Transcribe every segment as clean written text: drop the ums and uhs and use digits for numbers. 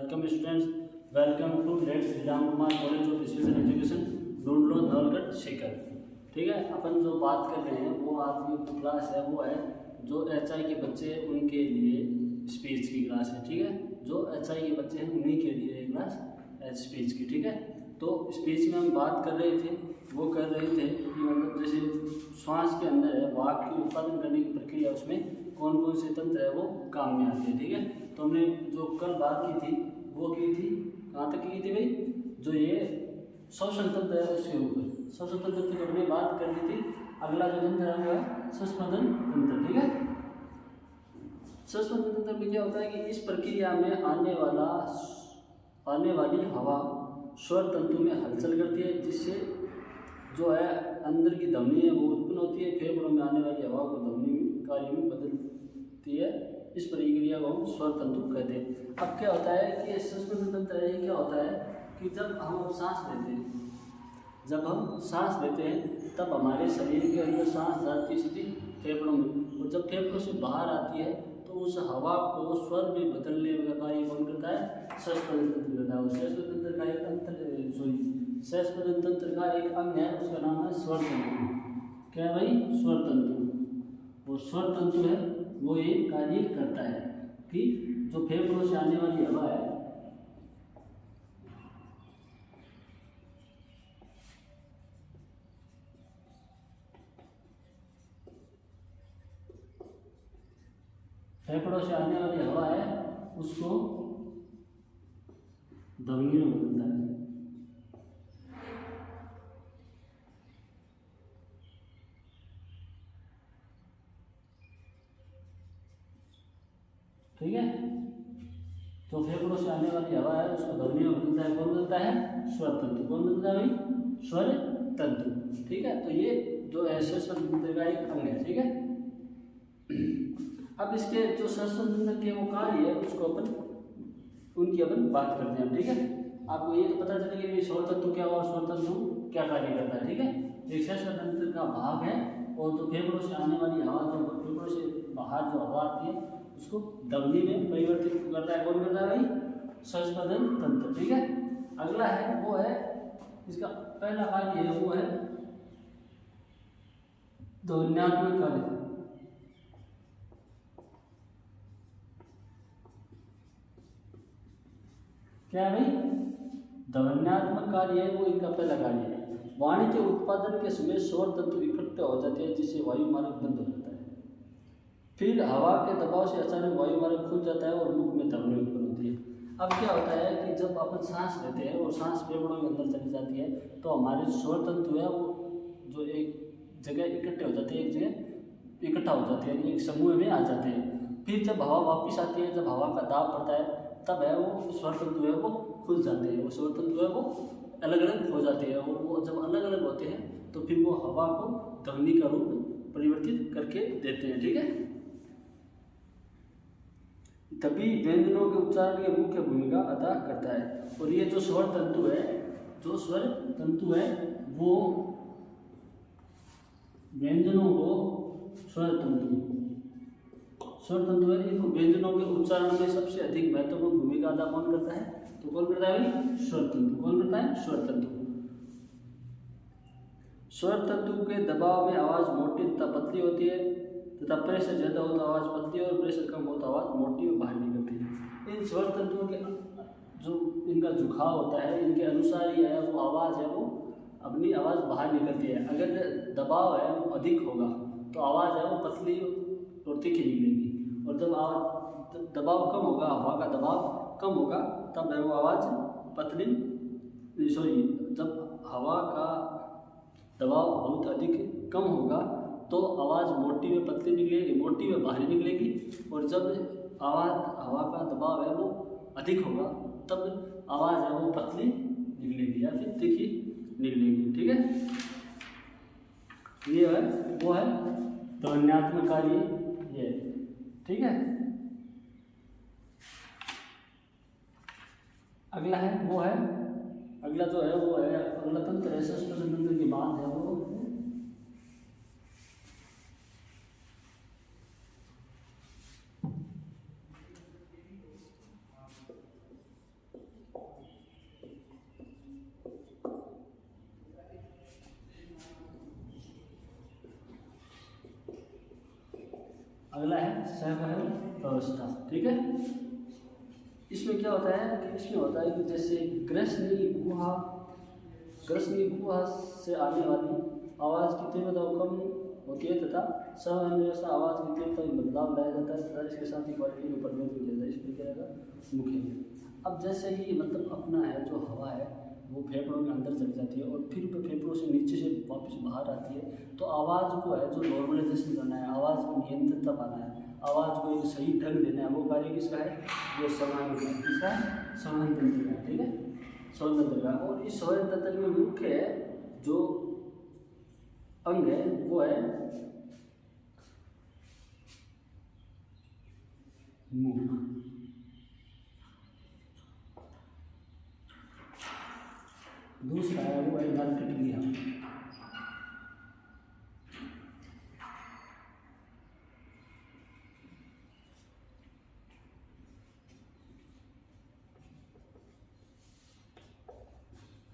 Welcome students, welcome to let's Ram Kumar College of Special Education डूडलो नवलगढ़ शेखर। ठीक है, अपन जो बात कर रहे हैं वो आज की क्लास है वो है जो एचआई के बच्चे हैं उनके लिए स्पीच की क्लास है। ठीक है, जो एचआई के बच्चे हैं उन्हीं के लिए ये क्लास स्पीच की। ठीक है, तो स्पीच में हम बात कर रहे थे वो कर रहे थे कि मतलब जैसे श्वास के अंदर है वाक्य की उत्पादन करने की प्रक्रिया, उसमें कौन कौन से तंत्र है वो काम में आते हैं। ठीक है, तो हमने जो कल बात की थी वो की थी कहाँ तक की थी भाई, जो ये श्वसन तंत्र है उसके ऊपर श्वसन तंत्र की हमने बात कर ली थी। अगला जो तंत्र है वो है श्वसन तंत्र। ठीक है, श्वसन तंत्र में क्या होता है कि इस प्रक्रिया में आने वाली हवा स्वर तंतु में हलचल करती है, जिससे जो है अंदर की ध्वनि है वो उत्पन्न होती है। फेफड़ों में आने वाली हवा को ध्वनि कार्य में बदलती है। इस प्रक्रिया को हम स्वर तंतु कहते हैं। अब क्या होता है कि श्वसन तंत्र है, क्या होता है कि जब हम सांस लेते हैं तब हमारे शरीर के अंदर सांस जाती है सीधी फेफड़ों में, और जब फेफड़ों से बाहर आती है तो उस हवा को स्वर में बदलने का कार्य कौन करता है, श्वसन तंत्र करता है। श्वसन तंत्र का एक अंग है, उसका नाम है स्वर तंतु। क्या है भाई, स्वर तंतु। वो स्वर तंतु है वो ये कार्य करता है कि जो फेफड़ों से आने वाली हवा है उसको ध्वनि में बदलता है। ठीक है, तो फेफड़ों से आने वाली हवा है उसको ध्वनि में बदलता है। कौन बदलता है, स्वर तंतु। कौन बदलता है भाई, स्वर तंतु। ठीक है, तो ये जो है श्वसन तंत्र का एक अंग है। ठीक है, अब इसके जो श्वसन तंत्र के वो कार्य है उसको अपन बात करते हैं। ठीक है, आपको ये तो पता चलेगा कि स्वर तंतु क्या हुआ, स्वर तंतु क्या कार्य करता है। ठीक है, एक श्वसन तंत्र का भाग है और जो फेफड़ों से आने वाली हवा, जो फेफड़ों से बाहर जो हवा आती है उसको ध्वनि में परिवर्तित करता है। कौन करता है भाई, श्वसन तंत्र। ठीक है, अगला है वो है इसका पहला कार्य है वो है ध्वन्यात्मक कार्य। क्या है भाई, ध्वन्यात्मक कार्य है वो इनका पहला कार्य है। वाणी के उत्पादन के समय स्वर तंतु इकट्ठे हो जाते हैं, जिससे वायु मार्ग बंद हो जाता है। फिर हवा के दबाव से अचानक वायु मार्ग खुल जाता है और मुख में ध्वनि उत्पन्न होती है। अब क्या होता है कि जब अपन सांस लेते हैं और सांस फेफड़ों के अंदर चली जाती है तो हमारे स्वर तंतु है वो जो एक जगह इकट्ठे हो जाते हैं, एक जगह इकट्ठा हो जाते हैं, एक समूह में आ जाते हैं। फिर जब हवा वापस आती है, जब हवा का दाब पड़ता है तब है वो स्वर तंतु है वो खुल जाते हैं। वो स्वर तंतु है वो अलग अलग हो जाते हैं, और वो जब अलग अलग होते हैं तो फिर वो हवा को ध्वनि का रूप परिवर्तित करके देते हैं। ठीक है, तभी व्यंजनों के उच्चारण की मुख्य भूमिका अदा करता है। और ये जो स्वर तंतु है वो व्यंजनों को स्वर तंतु है, इनको व्यंजनों के उच्चारण में सबसे अधिक महत्वपूर्ण भूमिका अदा कौन करता है, तो कौन करता है भाई, स्वर तंतु। कौन करता है, स्वर तंतु। स्वर तंतु के दबाव में आवाज मोटी तथा पतली होती है, तथा प्रेशर ज्यादा हो तो आवाज पतली और प्रेशर कम हो तो आवाज मोटी और बाहर निकलती है। इन स्वर तंतुओं के जो इनका झुकाव होता है इनके अनुसार ही है वो आवाज है वो अपनी आवाज बाहर निकलती है। अगर दबाव है वो अधिक होगा तो आवाज है वो पतली और तीखी निकलेगी, और जब आवाज दबाव कम होगा, हवा का दबाव कम होगा, तब है वो आवाज जब हवा का दबाव बहुत अधिक कम होगा तो आवाज़ मोटी व पतली निकलेगी, मोटी व बाहरी निकलेगी। और जब हवा का दबाव है वो अधिक होगा तब आवाज़ है वो पतली निकलेगी या फिर तीखी निकलेगी। ठीक है, ये है वो है ध्वन्यात्मक कार्य ये। ठीक है, अगला जो है वो है अगला तंत्र है श्वसन तंत्र की बात है वो अगला है सहवयव व्यवस्था। ठीक है, इसमें क्या होता है कि इसमें होता है कि जैसे ग्रसनी गुहा से आने वाली आवाज़ की तीव्रता कम होती है तथा सहवयव व्यवस्था आवाज़ की तीव्रता में बदलाव लाया जाता है तथा इसके साथ ही क्वालिटी में परिवर्तन किया जाता है। इस प्रक्रिया का मुख्य अब जैसे ही मतलब अपना है जो हवा है वो फेफड़ों में अंदर चली जाती है और फिर फेफड़ों से नीचे से वापस बाहर आती है, तो आवाज़ को है जो नॉर्मलाइजेशन करना है, आवाज़ में नियंत्रणता पाना है, आवाज़ को एक सही ढंग देना है, वो कार्य किसका है? ये संवहन किसका? संवहन तंत्र का। ठीक है, संवहन तंत्र का। और इस संवहन तंत्र में मुख्य जो अंग है वो है मुख। दूसरा है वो है नरकटिया।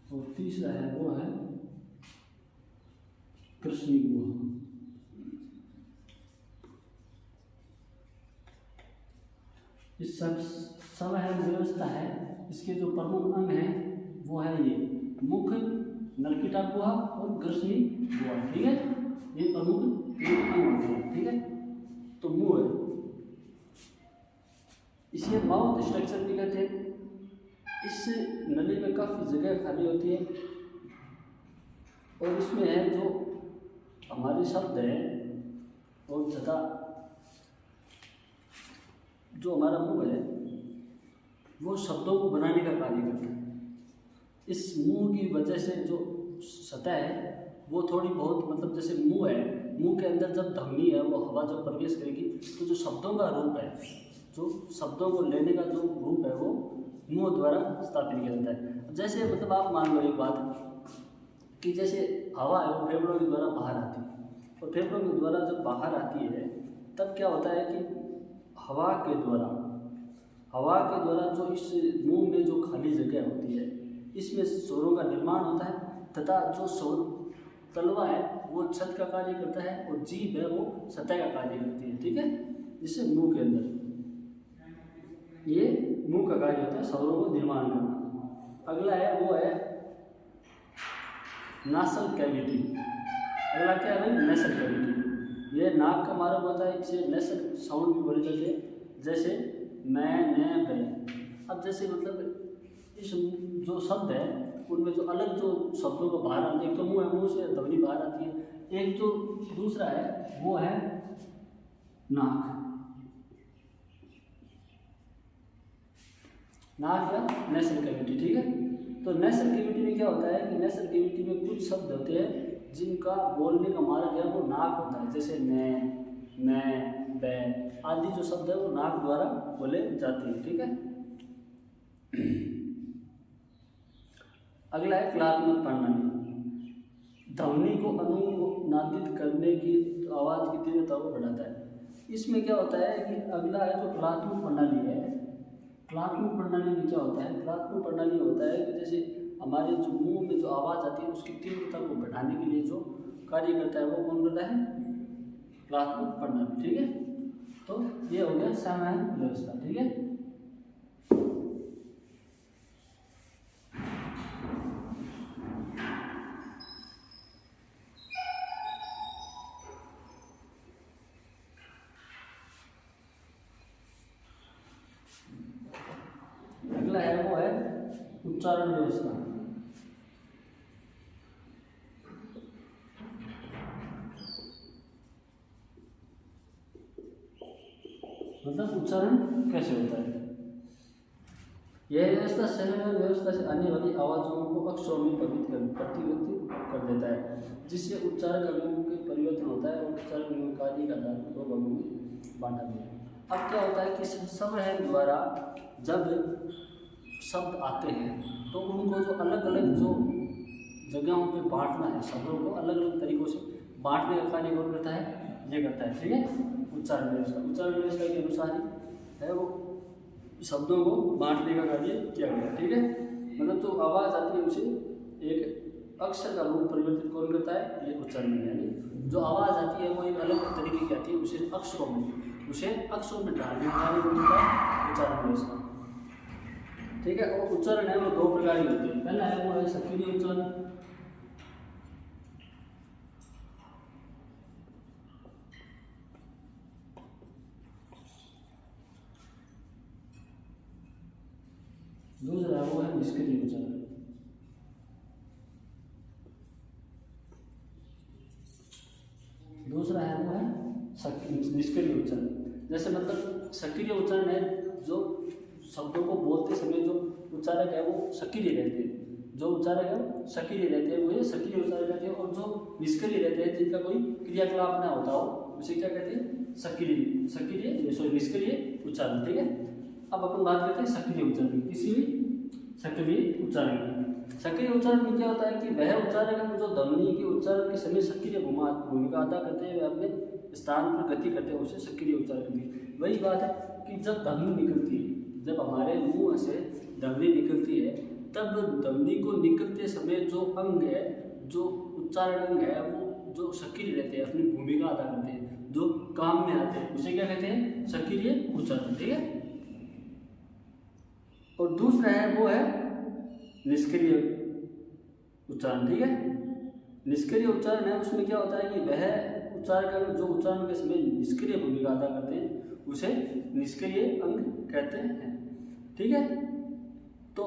और तीसरा है वो है कृष्णी गुहा। इस सब संवहन व्यवस्था है, इसके जो प्रमुख अंग हैं वो है ये मुख, नलकिटा गुहा और ग्रसनी गुहा। ठीक है, ये प्रमुख अंग होते हैं। ठीक है, तो मुंह है, इसे माउथ स्ट्रक्चर भी कहते हैं। इस नली में काफ़ी जगह खाली होती है और इसमें है जो हमारे शब्द हैं और तथा जो हमारा मुंह है वो शब्दों को बनाने का कार्य करता है। इस मुंह की वजह से जो सतह है वो थोड़ी बहुत मतलब जैसे मुंह है, मुंह के अंदर जब ध्वनि है वो हवा जब प्रवेश करेगी तो जो शब्दों का रूप है, जो शब्दों को लेने का जो रूप है वो मुंह द्वारा स्थापित किया जाता है। जैसे मतलब आप मान लो एक बात कि जैसे हवा है वो फेफड़ों के द्वारा बाहर आती है और फेफड़ों के द्वारा जब बाहर आती है तब क्या होता है कि हवा के द्वारा जो इस मुंह में जो खाली जगह होती है इसमें स्वरों का निर्माण होता है तथा जो स्वर तलवा है वो छत का कार्य करता है और जीभ है वो सतह का कार्य करती है। ठीक है, जिससे मुंह के अंदर ये मुंह का कार्य होता है स्वरों को निर्माण करना। अगला है वो है नासल कैविटी। अगला क्या है भाई? Nasal cavity. ये नाक का मार्ग होता है, इसे नेसल साउंड भी बोले जाते हैं, जैसे मैं, न, बे। अब जैसे मतलब इस जो शब्द है उनमें जो अलग जो शब्दों को बाहर आते हैं, एक तो मुंह है, मुंह से ध्वनि बाहर आती है, एक जो दूसरा है वो है नाक। नाक या नेसल कैविटी। ठीक है, तो नेसल कैविटी में क्या होता है कि नेसल कैविटी में कुछ शब्द होते हैं जिनका बोलने का मार्ग है वो नाक होता है, जैसे न, मैं, बे आदि जो शब्द है वो नाक द्वारा बोले जाते हैं। ठीक है, अगला है क्लात्मक प्रणाली। ध्वनि को अनुनादित करने की आवाज़ की तीव्रता को बढ़ाता है। इसमें क्या होता है कि अगला है जो क्लात्मक प्रणाली है। क्लात्मक प्रणाली में क्या होता है? क्लात्मक प्रणाली होता है कि जैसे हमारे जो मुंह में जो आवाज़ आती है उसकी तीव्रता को बढ़ाने के लिए जो कार्य करता है वो कौन करता है? क्लात्मक प्रणाली। ठीक है, तो ये हो गया संवहन व्यवस्था। ठीक है, अगला है वो है उच्चारण व्यवस्था। मतलब उच्चारण कैसे होता है? यह व्यवस्था सहवयव व्यवस्था से आने वाली आवाज़ों को अक्षरों में प्रतिवर्तित कर देता है, जिससे उच्चारण अंगों के परिवर्तन होता है और उच्चारण अंगों कार्य का आधार दो भागों में बांटा गया है। अब क्या होता है कि संवहन द्वारा जब शब्द आते हैं तो उनको जो अलग अलग जो जगहों पे बांटना है, शब्दों को अलग अलग तरीक़ों से बांटने का कार्य कौन करता है? ये करता है। ठीक है, उच्चारण व्यवस्था। उच्चारण व्यवस्था के अनुसार ही है वो शब्दों को बांटने का कार्य किया गया। ठीक है, मतलब जो आवाज़ आती है उसे एक अक्षर का रूप परिवर्तित कौन करता है? ये उच्चारण, यानी जो आवाज़ आती है वो एक अलग तरीके की आती है, उसे अक्षरों में डालने वाले उच्चारण है उसका। ठीक है, और उच्चारण है वो 2 प्रकार के होते हैं। पहला है वो है सक्रिय उच्चारण, दूसरा है वो है निष्क्रिय उच्चारण। दूसरा है वो है निष्क्रिय उच्चारण। जैसे मतलब सक्रिय उच्चारण है जो शब्दों को बोलते समय जो उच्चारक है वो सक्रिय रहते हैं, जो उच्चारक है वो सक्रिय रहते हैं, वो ये सक्रिय उच्चारक रहते हैं। और जो निष्क्रिय रहते हैं जिनका कोई क्रियाकलाप ना होता हो, उसे क्या कहते हैं? निष्क्रिय उच्चारण। ठीक है, अब अपन बात करते हैं सक्रिय उच्चारण, किसी भी सक्रिय उच्चारण की। सक्रिय उच्चारण में क्या होता है कि वह उच्चारक जो ध्वनि के उच्चारण के समय सक्रिय भूमिका अदा करते हैं, वे अपने स्थान पर गति करते हैं, उसे सक्रिय उच्चारण कहते हैं। वही बात है कि जब ध्वनि निकलती है, जब हमारे मुंह से ध्वनि निकलती है, तब ध्वनि को निकलते समय जो अंग है, जो उच्चारण अंग है, वो जो सक्रिय रहते हैं, अपनी भूमिका अदा करते हैं, जो काम में आते हैं, उसे क्या कहते हैं? सक्रिय उच्चारण। ठीक है, और दूसरा है वो है निष्क्रिय उच्चारण। ठीक है, निष्क्रिय उच्चारण है उसमें क्या होता है कि वह उच्चारण जो उच्चारण के समय निष्क्रिय भूमिका अदा करते हैं, उसे निष्क्रिय अंग कहते हैं। ठीक है, तो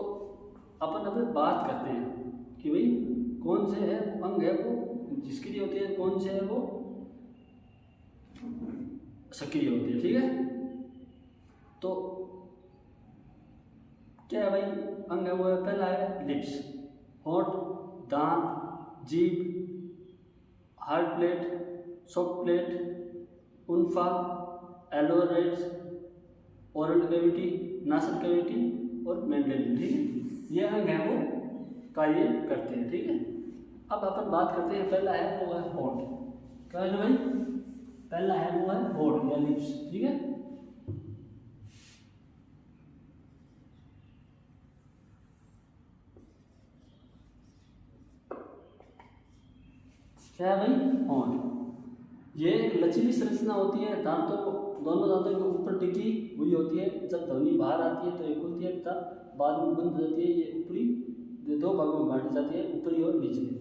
अपन अब बात करते हैं कि भाई कौन से है अंग है वो निष्क्रिय होते हैं, कौन से है वो सक्रिय होते हैं। ठीक है, तो क्या है भाई अंग है वो है, पहला है लिप्स, होंठ, दांत, जीभ, हार्ड प्लेट, सॉफ्ट प्लेट, उन्फा, एलोरेट्स, ओरल कैविटी, नासल कैविटी और मेंडेलिन। ठीक है, ये अंग है वो कार्य करते हैं। ठीक है, अब अपन बात करते हैं, पहला है वो है होंठ। क्या है भाई? पहला है वो है होंठ या लिप्स। ठीक है, क्या है भाई? होंठ। ये लचीली संरचना होती है, दोनों दांतों के ऊपर टिकी हुई होती है। जब ध्वनि बाहर आती है तो ये खुलती है तथा बाद में बंद हो जाती है। ये ऊपरी 2 भागों में बांटी जाती है, ऊपरी और निचली।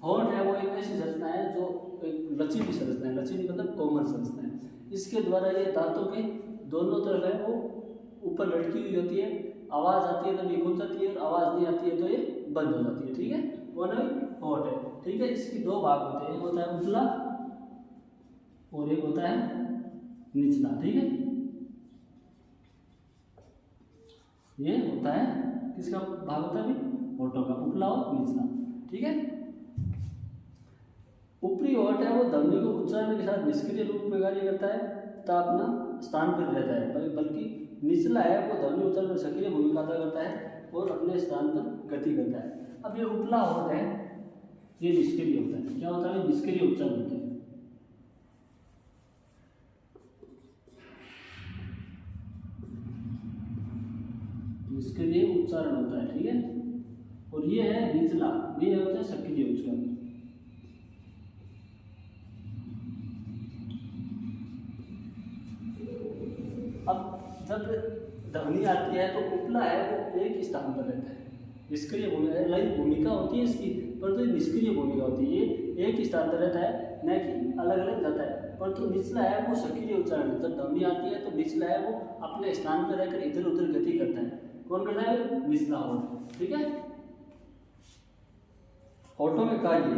होंठ है वो एक ऐसी संरचना है जो एक लचीली संरचना है, लचीली मतलब कोमल संरचना है। इसके द्वारा ये दांतों के दोनों तरफ है वो ऊपर लटकी हुई होती है। आवाज़ आती है तो ये खुल जाती है, और आवाज़ नहीं आती है तो ये बंद हो जाती है। ठीक है, कौन है? होंठ है। ठीक है, इसकी 2 भाग होते हैं, एक होता है ऊपला और एक होता है निचला। ठीक है, ये होता है किसका भाग होता है भाई? होठों का, ऊपला और निचला। ठीक है, ऊपरी होंठ है वो ध्वनि को उच्चारण के साथ निष्क्रिय रूप में कार्य करता है तथा अपना स्थान पर रहता है, बल्कि निचला है वो ध्वनि उच्चारण में सक्रिय भूमिका अदा करता है और अपने स्थान पर गति करता है। अब ये ऊपला होंठ है ये निष्क्रिय होता है। क्या होता है? निष्क्रिय उच्चारण होते हैं। निष्क्रिय उच्चारण होता है। ठीक है, और ये है निचला, ये होता है सक्रिय उच्चारण। अब जब ध्वनि आती है तो ऊपला है वो एक ही स्थान पर रहता है, निष्क्रिय भूमिका होती है इसकी, परंतु निष्क्रिय भूमिका होती है, ये एक ही स्थान पर रहता है, न कि अलग अलग जाता है। परंतु निचला है वो सक्रिय उच्चारण है। जब ध्वनि आती है तो निचला है वो अपने स्थान पर रहकर इधर उधर गति करता है। कौन करता है? निचला होंठ। ठीक है, होठों के कार्य,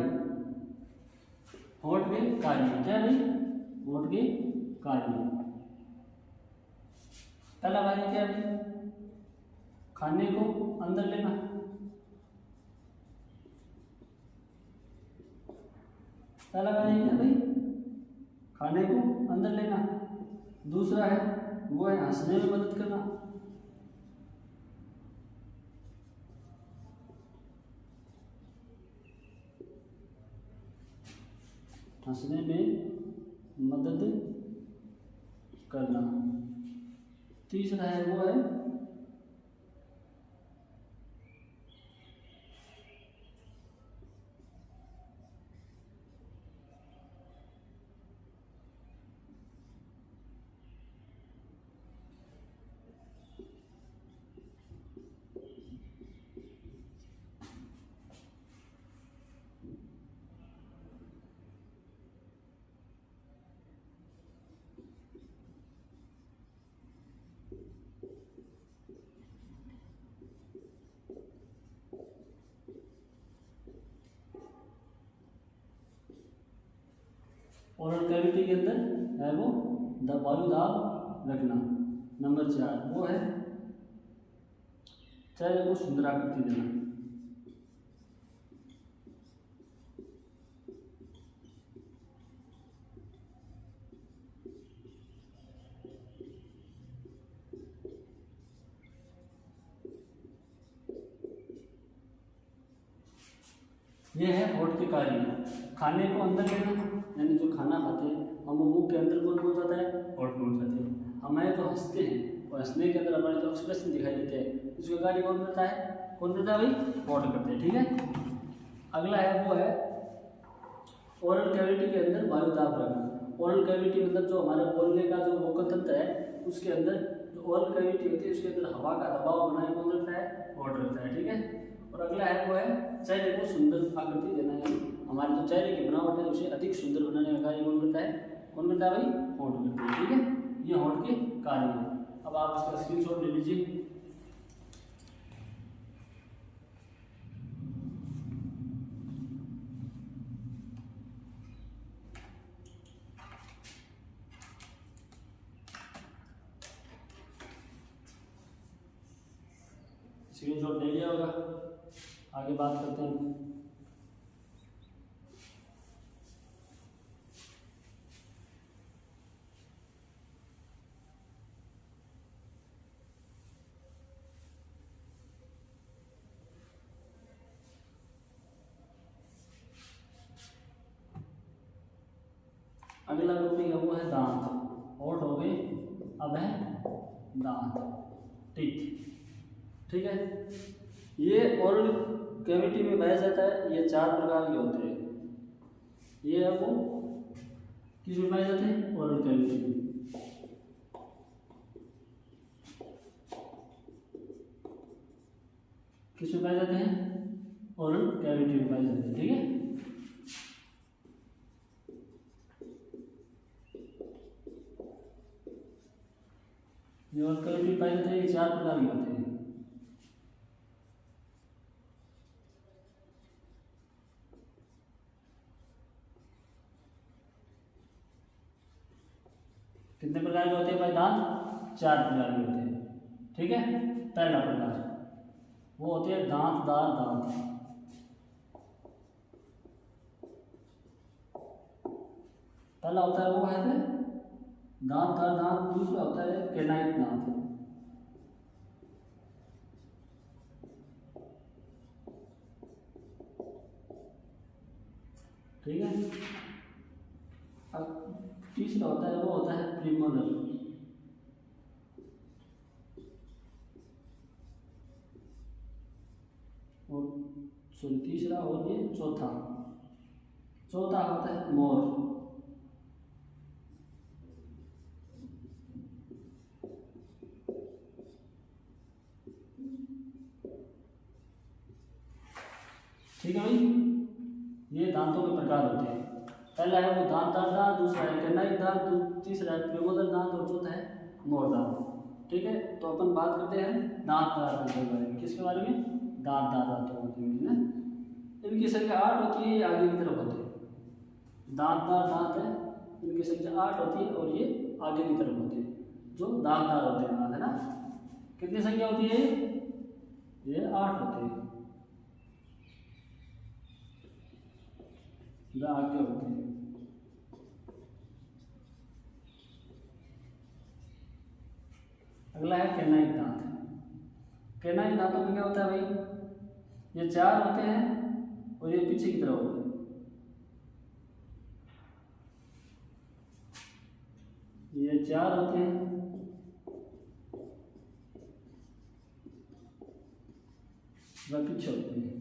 होंठ के कार्य क्या है भाई? होंठ के कार्य, पहला कार्य क्या है भाई? खाने को अंदर लेना। पहला कार्य क्या है भाई? खाने को अंदर लेना। दूसरा है वो है हंसने में मदद करना। हंसने में मदद करना। तीसरा है वो है ओरल कैविटी के अंदर है वो वायु दाब रखना। नंबर 4 वो है चेहरे को सुंदर आकृति देना। ये है होठ के कार्य। खाने को अंदर लेना, यानी जो खाना खाते हैं हम वो मुंह के अंदर कौन पहुंच जाता है, होठ पहुंच जाते हैं। हमारे तो हंसते हैं और हंसने के अंदर हमारे जो एक्सप्रेशन दिखाई देते हैं उसका कार्य कौन करता है, कौन करता है भाई, होठ करते हैं। ठीक है, अगला है वो है ओरल कैविटी के अंदर वायु दाब रखना। ओरल कैविटी मतलब जो हमारे बोलने का जो वोकल तंत्र है उसके अंदर जो ओरल कैविटी होती है उसके अंदर हवा का दबाव बनाए कौन रखता है, होठ रखता है। ठीक है, और अगला है वो है चेहरे को सुंदर आकृति देना है। हमारे जो चेहरे की बनावट है उसे अधिक सुंदर बनाने का कार्य कौन करता है, कौन करता है भाई, होठ करते हैं। ठीक है, ये होठ के कार्य है। अब आप इसका स्क्रीनशॉट ले लीजिए। स्क्रीनशॉट ले लिया होगा, आगे बात करते हैं। अगला टॉपिक है वो है दांत। होठ हो गए, अब है दांत, टीथ। ठीक है, ये ओरल कैविटी में पाया जाता है। ये 4 प्रकार के होते हैं। ये है वो किस में पाए जाते हैं, ओरल कैविटी में। किस में पाए जाते हैं, ओरल कैविटी में पाए जाते हैं। ठीक है, ये ओरल कैविटी पाए जाते हैं, ये 4 प्रकार के होते हैं। कितने प्रकार के होते हैं भाई दांत, 4 प्रकार के होते हैं। ठीक है, पहला प्रकार वो होते हैं दांतदार दांत। पहला होता है वो है दांतदार दांत, दूसरा होता है कैनाइन दांत। ठीक है, अब तीसरा होता है वो होता है प्रीमोलर। और तीसरा और ये चौथा होता है मोर। ठीक है भाई, ये दांतों के प्रकार होते हैं। पहला है वो दांतदार दांत, दूसरा है कैनाइन दांत, तीसरा है प्रीमोलर दांत और चौथा है मोर दांत। ठीक है, तो अपन बात करते हैं दांतदार दांतों के बारे में। किसके बारे में, दांतदार दांतों के बारे में। इनकी संख्या 8 होती है, ये आगे की तरफ होते हैं। दांतदार दांत है, इनकी संख्या 8 होती है और ये आगे की तरफ होते हैं। जो दांतदार होते हैं दांत है ना, कितनी संख्या होती है, ये 8 होते हैं, आगे होते हैं। अगला है कैनाइन दांत। कैनाइन दांतों में क्या होता है भाई, ये 4 होते हैं और ये पीछे की तरफ होते हैं। ये 4 होते हैं, वह पीछे होते हैं।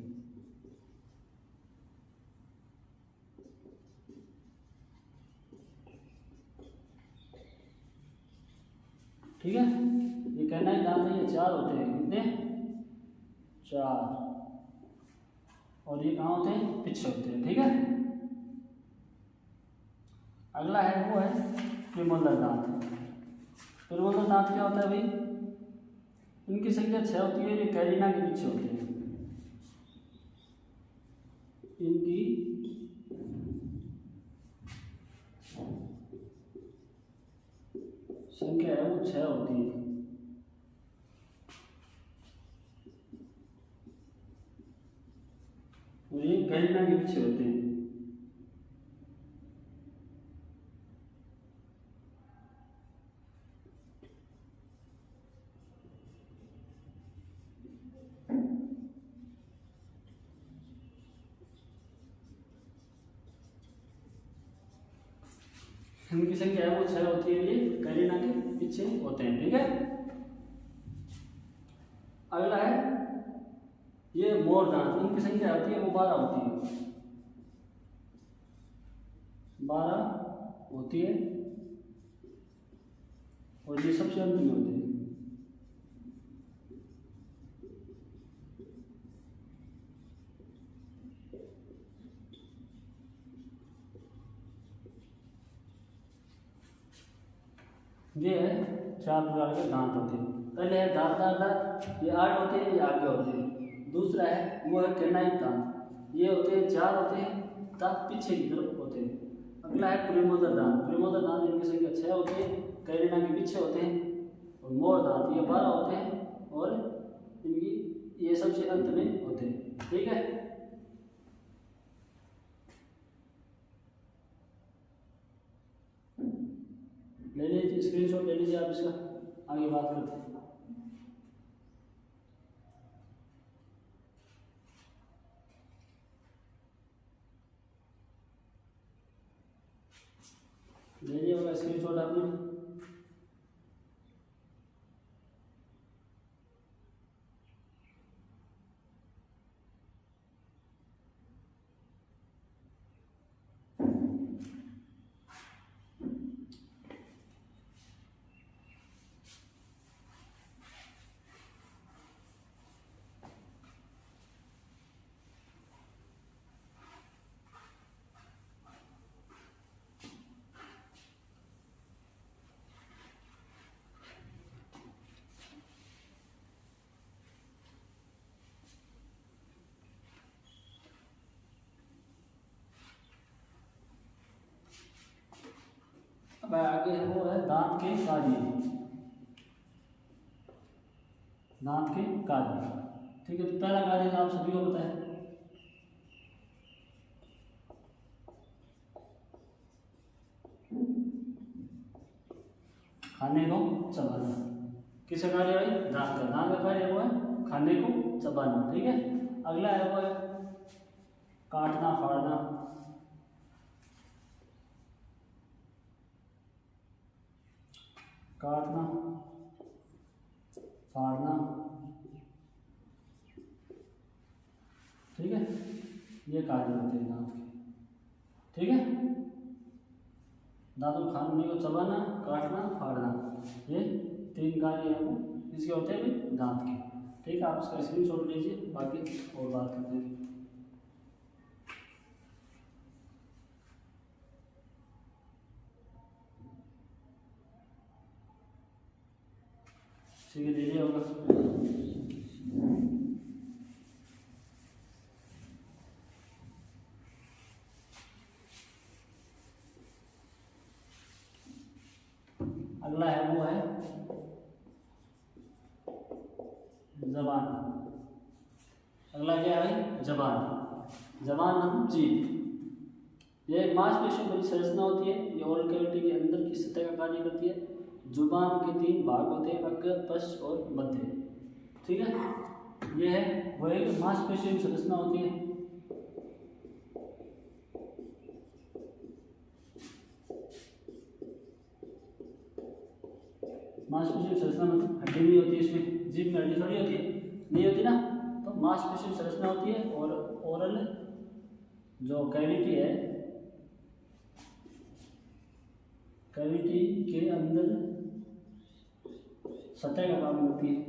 ठीक है, ये कैनाइन दांत है, ये 4 होते हैं। कितने, 4, और ये कहाँ होते हैं, पीछे होते हैं। ठीक है, अगला है वो है प्रीमोलर दांत। प्रीमोलर दांत क्या होता है भाई, इनकी संख्या 6 होती है, ये कैरिना के पीछे होते हैं। इनकी वो 6 होती है। और ये कैलिना के पीछे होते हैं। इनकी संख्या है वो 6 होती है, ये कैलिना के पीछे होते हैं। ठीक है, अगला है ये मोर दांत, इनकी संख्या होती है वो 12 होती है, 12 होती है और ये सबसे अंत में होते हैं। ये है 4 प्रकार के दांत होते हैं। पहले है दांतदार दांत, ये 8 होते हैं, ये आगे होते हैं। दूसरा है वो है कैनाइन दांत, ये होते हैं 4 होते हैं, दांत पीछे की तरफ होते हैं। अगला है प्रीमोदर दांत, प्रीमोदर दांत इनकी संख्या 6 होती है, कैलिना के पीछे होते हैं। और मोर दांत ये 12 होते हैं और इनकी ये सबसे अंत में होते हैं। ठीक है, ले लीजिए स्क्रीनशॉट ले लीजिए आप इसका, आगे बात करते हैं। ले लीजिए वाला स्क्रीनशॉट आपने। अब आगे है वो है दांत के कार्य, दांत के कार्य। ठीक है, तो पहला कार्य आप सभी को पता है, खाने को चबाना। किसका कार्य है भाई? दांत का। दांत का कार्य वो है खाने को चबाना। ठीक है, अगला है वो है काटना फाड़ना। काटना फाड़ना, ठीक है, ये कार्य होते हैं दांत के। ठीक है, दांतों खाने को चबाना, काटना, फाड़ना, ये 3 कार्य हैं वो इसके होते हैं भी दांत के। ठीक है, आप इसका स्क्रीनशॉट लीजिए, बाकी और बात करते हैं। ठीक है, ले लिया होगा। अगला है वो है जबान। अगला क्या है भाई? जबान। जबान मतलब जीभ। यह एक मांसपेशियों वाली संरचना होती है, ये ओरल कैविटी के अंदर की सतह का कार्य करती है। जुबान के 3 भाग होते हैं, अग्र, पश्च और मध्य। ठीक है, यह है वो एक मांसपेशियों की संरचना होती है। मांसपेशियों की संरचना मतलब हड्डी नहीं होती है, इसमें जीभ में हड्डी थोड़ी होती है, नहीं होती ना, तो मांसपेशियों की संरचना होती है। और ओरल जो कैविटी है, कैविटी के अंदर सतह का काम करती है।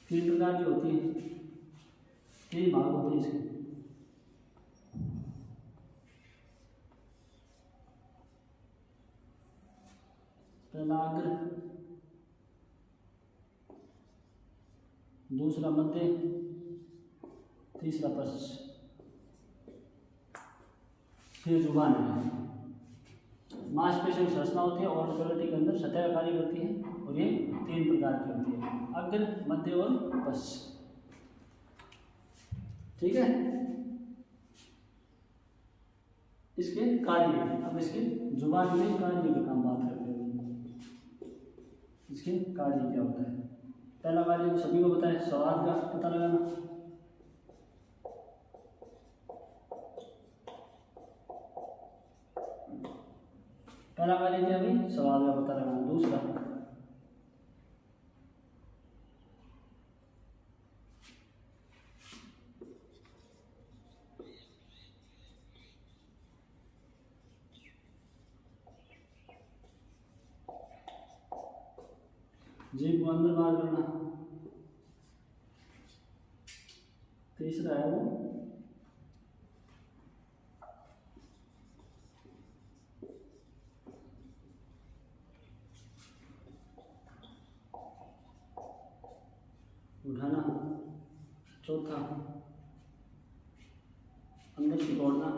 तीन प्रकार की होती है, 3 भाग होते हैं इसके। पहला अग्र, दूसरा मध्य, तीसरा पश्च। ये जुबान है। मांसपेशियों की संरचना होती है और कैविटी के अंदर सतह का कार्य करती है और ये 3 प्रकार की होती है, अग्र, मध्य और पश्च। ठीक है, इसके कार्य, अब इसके जुबान में कार्य का काम बात करते हैं। इसके कार्य क्या होता है? पहला कार्य सभी को पता है, स्वाद का पता लगाना। पहला कार्य क्या भाई? स्वाद का पता लगाना। दूसरा जीभ को अंदर बाहर करना। तीसरा है वो उठाना। चौथा अंदर सिकोड़ना।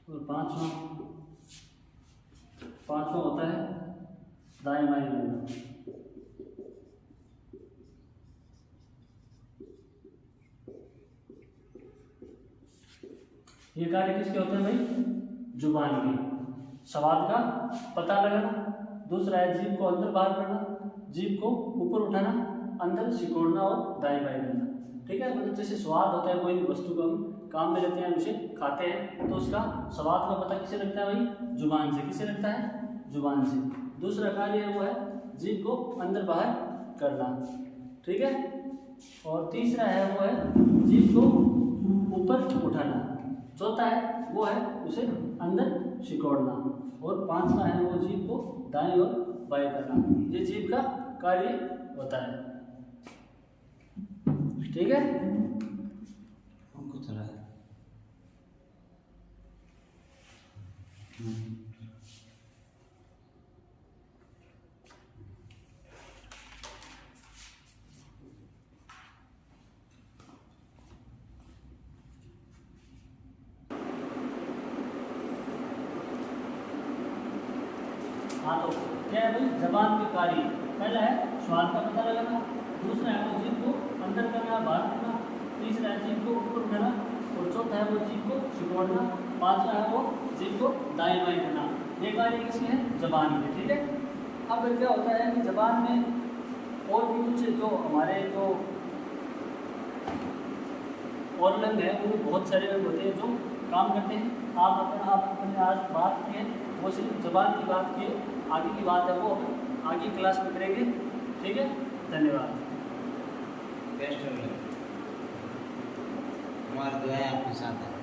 और पांचवा होता है दाएं बाएं करना। ये कार्य किसके होते हैं भाई? जुबान के। स्वाद का पता लगाना, दूसरा है जीभ को अंदर बाहर करना, जीभ को ऊपर उठाना, अंदर सिकोड़ना और दाएं बाएं करना। ठीक है, मतलब जैसे स्वाद होता है, कोई भी वस्तु को हम काम में लेते हैं, उसे खाते हैं, तो उसका स्वाद का पता किसे लगता है भाई? जुबान से। किसे लगता है? जुबान से। दूसरा कार्य है वो है जीभ को अंदर बाहर करना। ठीक है, और तीसरा है वो है जीभ को ऊपर उठाना। चौथा है वो है उसे अंदर सिकोड़ना। और पांचवा है वो जीभ को दाएं और बाएं करना। ये जीभ का कार्य होता है। ठीक है, हाँ तो क्या है भाई? जबान के कार्य, पहला है स्वाद का पता लगाना, दूसरा है वो जीभ को अंदर करना, बाहर करना, तीसरा है जीभ को ऊपर उठाना, और चौथा है वो जीभ को सिकोड़ना, पांचवा है वो जीभ को दाएं बाएं करना। ये कार्य किसके हैं? जबान के। ठीक है, अब क्या होता है कि जबान में और भी कुछ जो हमारे जो और अंग है, वो बहुत सारे अंग होते हैं जो काम करते हैं। आप अपने आज बात की है वो सिर्फ जबान की बात की है, आगे की बात है वो आगे क्लास में करेंगे। ठीक है, धन्यवाद। बेस्ट हमारा दुआ है आपके साथ है।